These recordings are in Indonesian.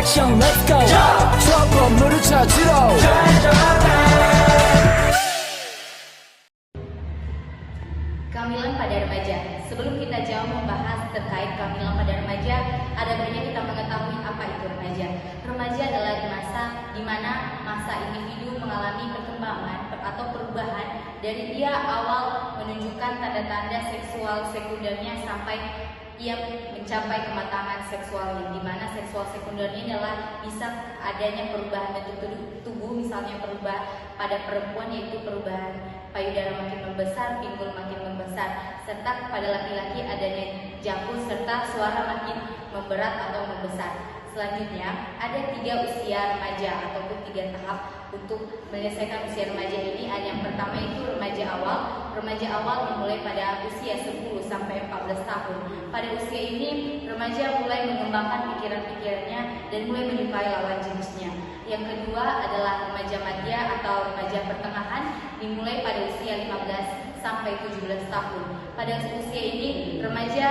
Action let's go 저 건물을 찾으러 Kehamilan pada remaja. Sebelum kita jauh membahas terkait kehamilan pada remaja, ada baiknya kita mengetahui apa itu remaja. Remaja adalah masa di mana masa individu mengalami perkembangan atau perubahan dari dia awal menunjukkan tanda-tanda seksual sekundernya sampai ia mencapai kematangan seksualnya, di mana seksual sekundernya adalah bisa adanya perubahan bentuk tubuh, misalnya perubahan pada perempuan yaitu perubahan payudara makin membesar, pinggul makin membesar, serta pada laki-laki adanya jangkut serta suara makin memberat atau membesar. Selanjutnya ada 3 usia remaja ataupun 3 tahap untuk menyelesaikan usia remaja ini. Ada yang pertama itu remaja awal. Remaja awal dimulai pada usia 10 sampai 14 tahun. Pada usia ini remaja mulai mengembangkan pikiran-pikirannya dan mulai menyukai lawan jenisnya. Yang kedua adalah remaja madya atau remaja pertengahan, dimulai pada usia 15 sampai 17 tahun. Pada usia ini remaja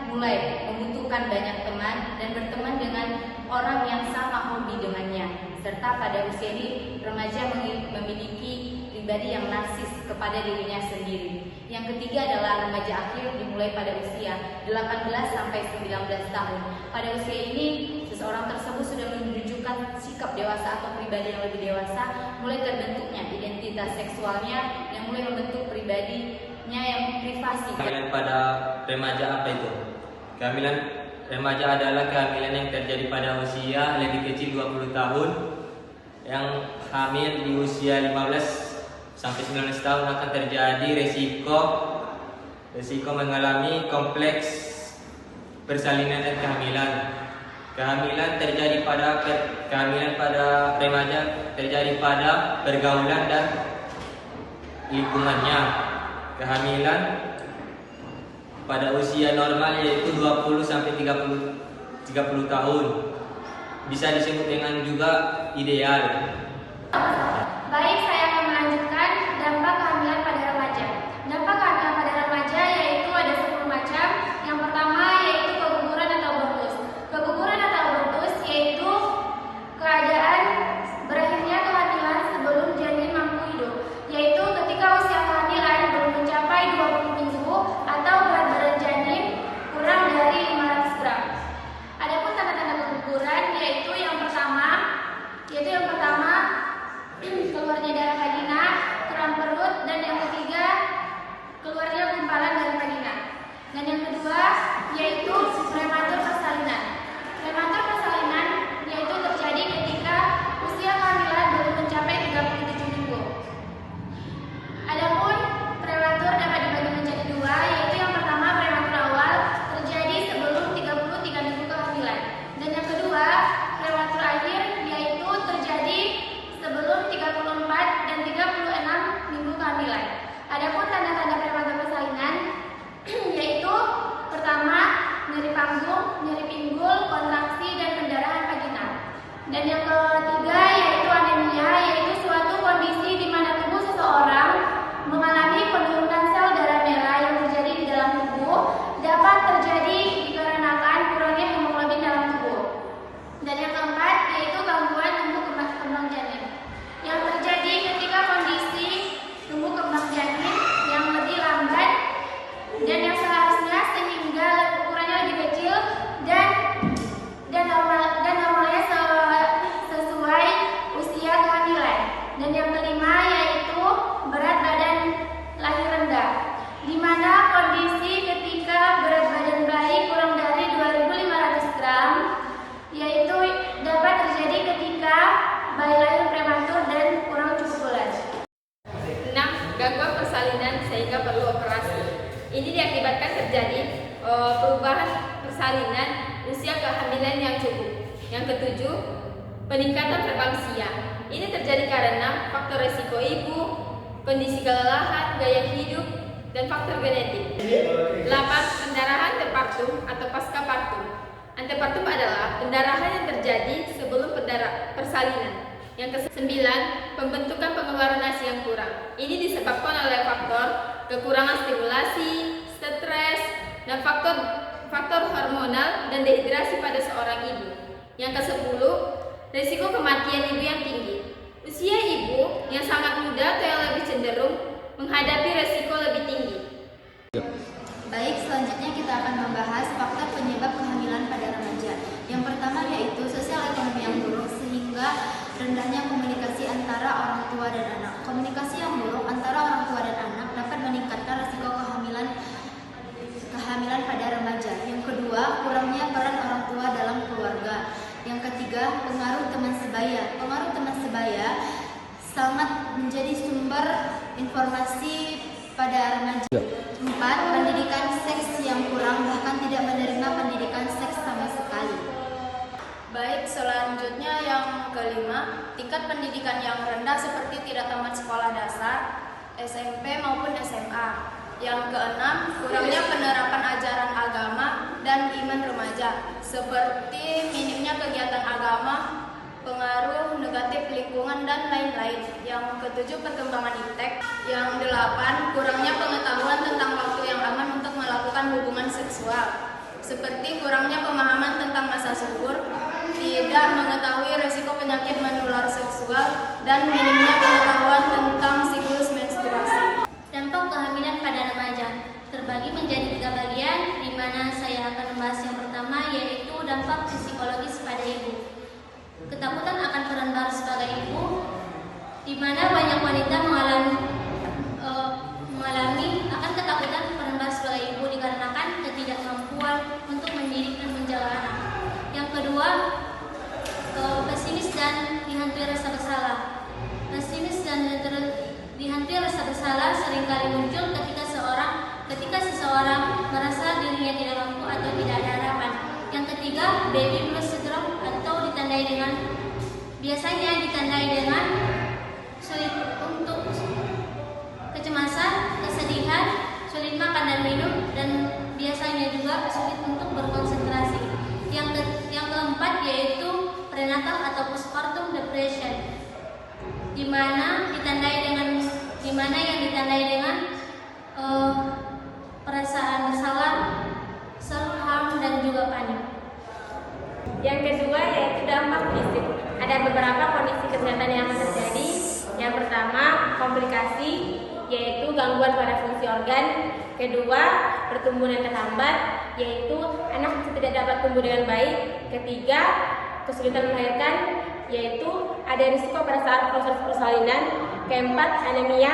mulai membutuhkan banyak teman dan berteman dengan orang yang sama hobi dengannya. Serta pada usia ini remaja memiliki pribadi yang narsis kepada dirinya sendiri. Yang ketiga adalah remaja akhir, dimulai pada usia 18 sampai 19 tahun. Pada usia ini seseorang tersebut sudah menunjukkan sikap dewasa atau pribadi yang lebih dewasa, mulai terbentuknya identitas seksualnya yang mulai membentuk pribadinya yang privasi. Kehamilan pada remaja apa itu? Kehamilan remaja adalah kehamilan yang terjadi pada usia lebih kecil 20 tahun. Yang hamil di usia 15 sampai 19 tahun akan terjadi resiko mengalami kompleks persalinan dan kehamilan. Kehamilan pada remaja terjadi pada pergaulan dan lingkungannya. Kehamilan pada usia normal yaitu 20 sampai 30 tahun. Bisa disebut dengan juga ideal. Baik, saya akan melanjutkan dampak kehamilan pada remaja. Dampak kehamilan pada remaja yaitu ada 10 macam. Yang pertama yaitu keguguran atau abortus. Keguguran atau abortus yaitu keadaan berakhirnya kehamilan sebelum janin mampu hidup, yaitu ketika usia kehamilan belum mencapai 20 minggu atau berat badan janin kurang dari 500 gram. Adapun tanda-tanda keguguran yaitu yang pertama keluarnya darah vagina, kram perut, dan yang ketiga keluarnya gumpalan dari vagina. Dan yang kedua yaitu prematur persalinan. Prematur persalinan yaitu terjadi ketika usia kehamilan belum mencapai 37 minggu. Adapun prematur dapat dibagi menjadi 2, yaitu yang pertama prematur awal terjadi sebelum 33 minggu kehamilan, dan yang kedua prematur akhir yaitu terjadi sebelum 34 dan 36 minggu kehamilan. Adapun tanda-tanda prematur persalinan yaitu pertama nyeri panggung, nyeri pinggul, kontraksi dan pendarahan vaginal. Dan yang ketiga yaitu anemia, yaitu suatu kondisi di mana tubuh seseorang mengalami penurunan sel darah merah yang terjadi di dalam tubuh, dapat terjadi dikarenakan kurangnya hemoglobin dalam tubuh. Dan yang keempat yaitu gangguan tumbuh kembang janin yang terjadi ketika kondisi tumbuh kembang janin yang lebih lambat dan yang seharusnya sehingga ukurannya lebih kecil dan normalnya sesuai usia kehamilan. Dan yang kelima yaitu berat badan lahir rendah, di mana kondisi ketika berat badan bayi kurang dari 2.500 gram yaitu dapat terjadi ketika bayi lahir prematur dan kurang cukup bulan. 6. Gangguan persalinan sehingga perlu operasi. Ini diakibatkan terjadi perubahan persalinan usia kehamilan yang cukup. Yang ketujuh, peningkatan preeklamsia. Ini terjadi karena faktor resiko ibu, kondisi kelelahan, gaya hidup, dan faktor genetik. 8. Pendarahan antepartum atau pascapartum. Antepartum adalah pendarahan yang terjadi sebelum persalinan. Yang ke-9, pembentukan pengeluaran ASI yang kurang. Ini disebabkan oleh faktor kekurangan stimulasi, stres, dan faktor hormonal dan dehidrasi pada seorang ibu. Yang ke-10, risiko kematian ibu yang tinggi. Usia ibu yang sangat muda atau yang lebih cenderung menghadapi risiko lebih tinggi. Baik, selanjutnya kita akan membahas faktor penyebab kehamilan pada remaja. Yang pertama yaitu sosial ekonomi yang buruk sehingga rendahnya komunikasi antara orang tua dan anak. Komunikasi yang buruk antara orang tua dan anak dapat meningkatkan risiko kehamilan pada remaja. Yang kedua, kurangnya peran orang tua dalam keluarga. Yang ketiga, pengaruh teman sebaya. Pengaruh teman sebaya sangat menjadi sumber informasi pada remaja. 4. Pendidikan seks yang kurang bahkan tidak menerima pendidikan seks sama sekali. Baik, selanjutnya yang kelima, tingkat pendidikan yang rendah seperti tidak tamat sekolah dasar, SMP maupun SMA. Yang keenam, kurangnya penerapan ajaran agama dan iman remaja, seperti minimnya kegiatan agama, pengaruh negatif lingkungan, dan lain-lain. Yang ketujuh, perkembangan iptek. Yang delapan, kurangnya pengetahuan tentang waktu yang aman untuk melakukan hubungan seksual, seperti kurangnya pemahaman tentang masa subur, tidak mengetahui risiko penyakit menular seksual, dan minimnya pengetahuan tentang siklus menstruasi. Dampak kehamilan pada remaja terbagi menjadi 3 bagian, di mana saya akan membahas yang pertama yaitu dampak psikologis pada ibu. Ketakutan akan peran baru sebagai ibu, di mana banyak wanita mengalami akan ketakutan peran baru sebagai ibu dikarenakan ketidakmampuan untuk mendidik dan menjaga anak. Yang kedua, pesimis dan dihantui rasa bersalah. Pesimis dan dihantui rasa bersalah seringkali muncul ketika seseorang merasa dirinya tidak mampu atau tidak ada harapan. Yang ketiga, baby blues syndrome atau biasanya ditandai dengan sulit untuk kecemasan, kesedihan, sulit makan dan minum, dan biasanya juga sulit untuk berkonsentrasi. Yang keempat yaitu prenatal atau postpartum depression, di mana yang ditandai dengan perasaan bersalah, self harm, dan juga panik. Yang kedua yaitu dampak fisik. Ada beberapa kondisi kesehatan yang akan terjadi. Yang pertama, komplikasi, yaitu gangguan pada fungsi organ. Kedua, pertumbuhan yang terhambat, yaitu anak tidak dapat tumbuh dengan baik. Ketiga, kesulitan melahirkan, yaitu ada risiko pada saat proses persalinan. Keempat, anemia,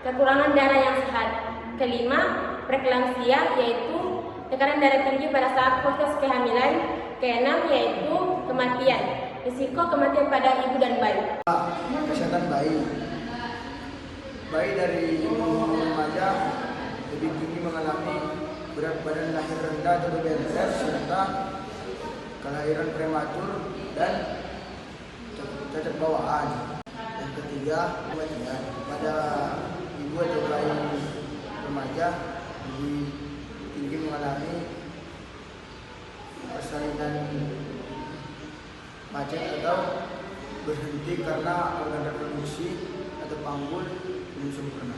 kekurangan darah yang sehat. Kelima, preeklamsia, yaitu tekanan darah tinggi pada saat proses kehamilan. Keenam, yaitu kematian, risiko kematian pada ibu dan bayi. Kesehatan bayi dari remaja lebih tinggi mengalami berat badan lahir rendah atau diabetes serta kelahiran prematur dan cacat bawaan. Yang ketiga, kematian pada ibu atau bayi remaja lebih tinggi mengalami persalinan macet atau berhenti karena organ reproduksi atau panggul belum sempurna.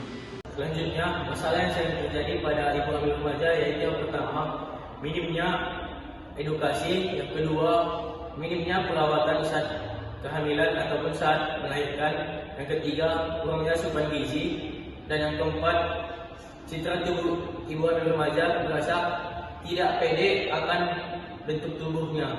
Selanjutnya, masalah yang sering terjadi pada ibu hamil remaja yaitu yang pertama, minimnya edukasi. Yang kedua, minimnya perawatan saat kehamilan ataupun saat melahirkan. Yang ketiga, kurangnya asupan gizi. Dan yang keempat, citra tubuh ibu hamil remaja merasa tidak pede akan bentuk tubuhnya.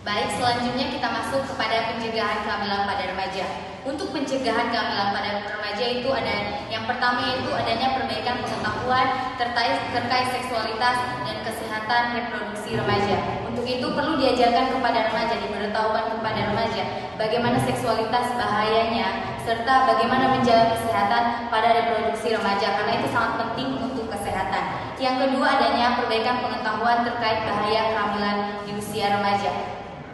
Baik, selanjutnya kita masuk kepada pencegahan kehamilan pada remaja. Untuk pencegahan kehamilan pada remaja itu ada yang pertama yaitu adanya perbaikan pengetahuan terkait seksualitas dan kesehatan reproduksi remaja. Untuk itu perlu diajarkan kepada remaja, diberitahukan kepada remaja bagaimana seksualitas bahayanya serta bagaimana menjaga kesehatan pada reproduksi remaja karena itu sangat penting untuk kesehatan. Yang kedua adanya perbaikan pengetahuan terkait bahaya kehamilan di usia remaja.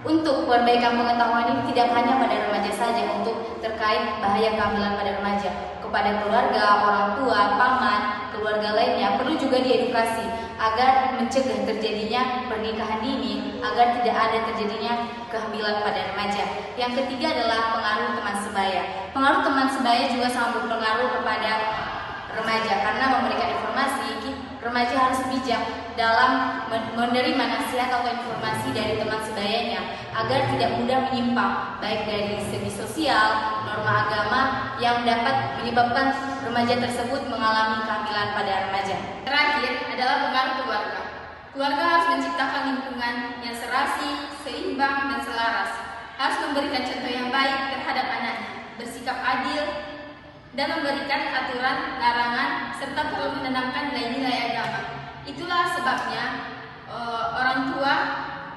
Untuk perbaikan pengetahuan ini tidak hanya pada remaja saja untuk terkait bahaya kehamilan pada remaja, kepada keluarga, orang tua, paman, keluarga lainnya perlu juga diedukasi agar mencegah terjadinya pernikahan dini, agar tidak ada terjadinya kehamilan pada remaja. Yang ketiga adalah pengaruh teman sebaya. Pengaruh teman sebaya juga sangat berpengaruh kepada remaja karena memberikan informasi Remaja harus bijak dalam menerima nasihat atau informasi dari teman sebayanya agar tidak mudah menyimpang, baik dari segi sosial, norma agama yang dapat menyebabkan remaja tersebut mengalami kehamilan pada remaja. Terakhir adalah pengaruh keluarga. Keluarga harus menciptakan lingkungan yang serasi, seimbang, dan selaras. Harus memberikan contoh yang baik terhadap anaknya, bersikap adil, dan memberikan aturan, larangan, serta perlu menanamkan nilai-nilai agama. Itulah sebabnya orang tua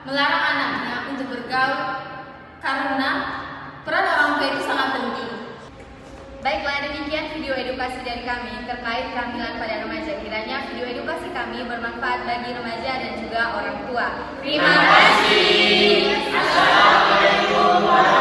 melarang anaknya untuk bergaul, karena peran orang tua itu sangat penting. Baiklah, demikian video edukasi dari kami terkait kehamilan pada remaja. Kiranya video edukasi kami bermanfaat bagi remaja dan juga orang tua. Terima kasih. Assalamualaikum warahmatullahi wabarakatuh.